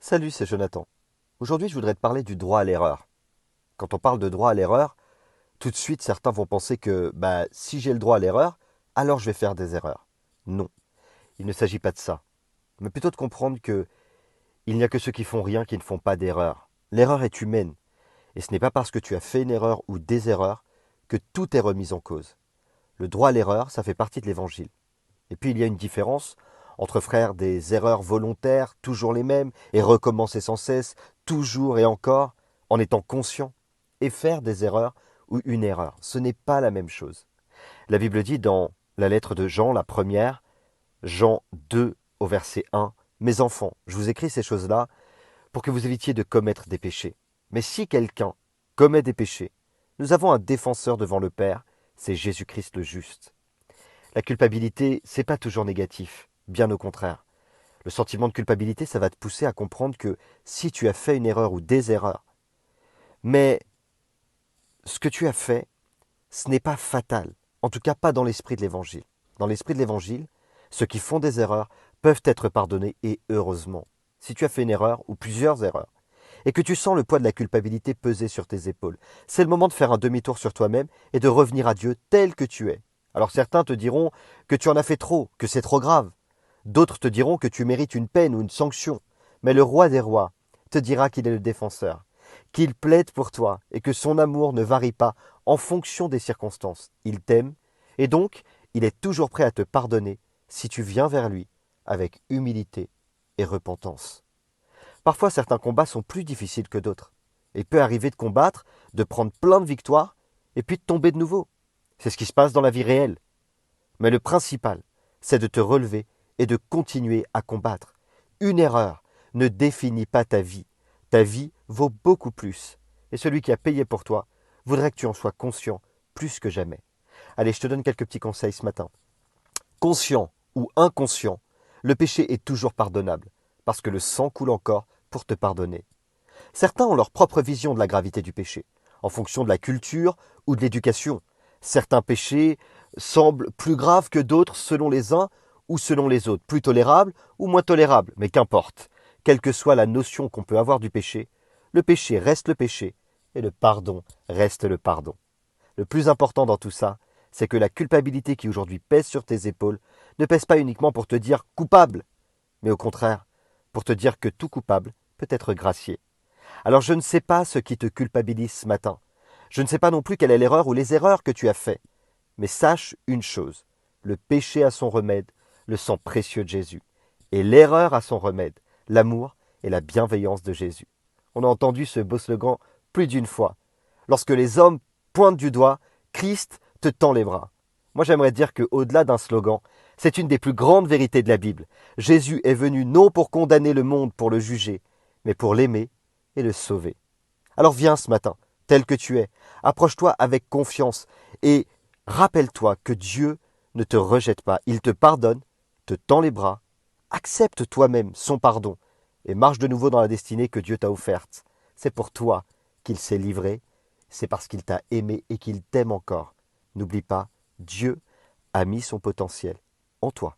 Salut, c'est Jonathan. Aujourd'hui, je voudrais te parler du droit à l'erreur. Quand on parle de droit à l'erreur, tout de suite, certains vont penser que si j'ai le droit à l'erreur, alors je vais faire des erreurs. Non, il ne s'agit pas de ça, mais plutôt de comprendre que il n'y a que ceux qui font rien qui ne font pas d'erreur. L'erreur est humaine, et ce n'est pas parce que tu as fait une erreur ou des erreurs que tout est remis en cause. Le droit à l'erreur, ça fait partie de l'évangile. Et puis il y a une différence entre faire des erreurs volontaires, toujours les mêmes, et recommencer sans cesse, toujours et encore, en étant conscient, et faire des erreurs ou une erreur. Ce n'est pas la même chose. La Bible dit dans la lettre de Jean, la première, Jean 2 au verset 1, Mes enfants, je vous écris ces choses-là pour que vous évitiez de commettre des péchés. Mais si quelqu'un commet des péchés, nous avons un défenseur devant le Père, c'est Jésus-Christ le juste. La culpabilité, c'est pas toujours négatif, bien au contraire. Le sentiment de culpabilité, ça va te pousser à comprendre que si tu as fait une erreur ou des erreurs, mais ce que tu as fait, ce n'est pas fatal, en tout cas pas dans l'esprit de l'Évangile. Dans l'esprit de l'Évangile, ceux qui font des erreurs peuvent être pardonnés et heureusement. Si tu as fait une erreur ou plusieurs erreurs, et que tu sens le poids de la culpabilité peser sur tes épaules, c'est le moment de faire un demi-tour sur toi-même et de revenir à Dieu tel que tu es. Alors certains te diront que tu en as fait trop, que c'est trop grave. D'autres te diront que tu mérites une peine ou une sanction. Mais le roi des rois te dira qu'il est le défenseur, qu'il plaide pour toi et que son amour ne varie pas en fonction des circonstances. Il t'aime et donc il est toujours prêt à te pardonner si tu viens vers lui avec humilité et repentance. Parfois certains combats sont plus difficiles que d'autres. Il peut arriver de combattre, de prendre plein de victoires et puis de tomber de nouveau. C'est ce qui se passe dans la vie réelle. Mais le principal, c'est de te relever et de continuer à combattre. Une erreur ne définit pas ta vie. Ta vie vaut beaucoup plus. Et celui qui a payé pour toi voudrait que tu en sois conscient plus que jamais. Allez, je te donne quelques petits conseils ce matin. Conscient ou inconscient, le péché est toujours pardonnable, parce que le sang coule encore pour te pardonner. Certains ont leur propre vision de la gravité du péché, en fonction de la culture ou de l'éducation. Certains péchés semblent plus graves que d'autres selon les uns ou selon les autres, plus tolérables ou moins tolérables, mais qu'importe. Quelle que soit la notion qu'on peut avoir du péché, le péché reste le péché et le pardon reste le pardon. Le plus important dans tout ça, c'est que la culpabilité qui aujourd'hui pèse sur tes épaules ne pèse pas uniquement pour te dire coupable, mais au contraire, pour te dire que tout coupable peut être gracié. Alors je ne sais pas ce qui te culpabilise ce matin. Je ne sais pas non plus quelle est l'erreur ou les erreurs que tu as fait. Mais sache une chose, le péché a son remède, le sang précieux de Jésus. Et l'erreur a son remède, l'amour et la bienveillance de Jésus. On a entendu ce beau slogan plus d'une fois. Lorsque les hommes pointent du doigt, Christ te tend les bras. Moi j'aimerais dire qu'au-delà d'un slogan, c'est une des plus grandes vérités de la Bible. Jésus est venu non pour condamner le monde, pour le juger, mais pour l'aimer et le sauver. Alors viens ce matin, tel que tu es, approche-toi avec confiance et rappelle-toi que Dieu ne te rejette pas, il te pardonne, te tend les bras, accepte toi-même son pardon et marche de nouveau dans la destinée que Dieu t'a offerte. C'est pour toi qu'il s'est livré, c'est parce qu'il t'a aimé et qu'il t'aime encore. N'oublie pas, Dieu a mis son potentiel en toi.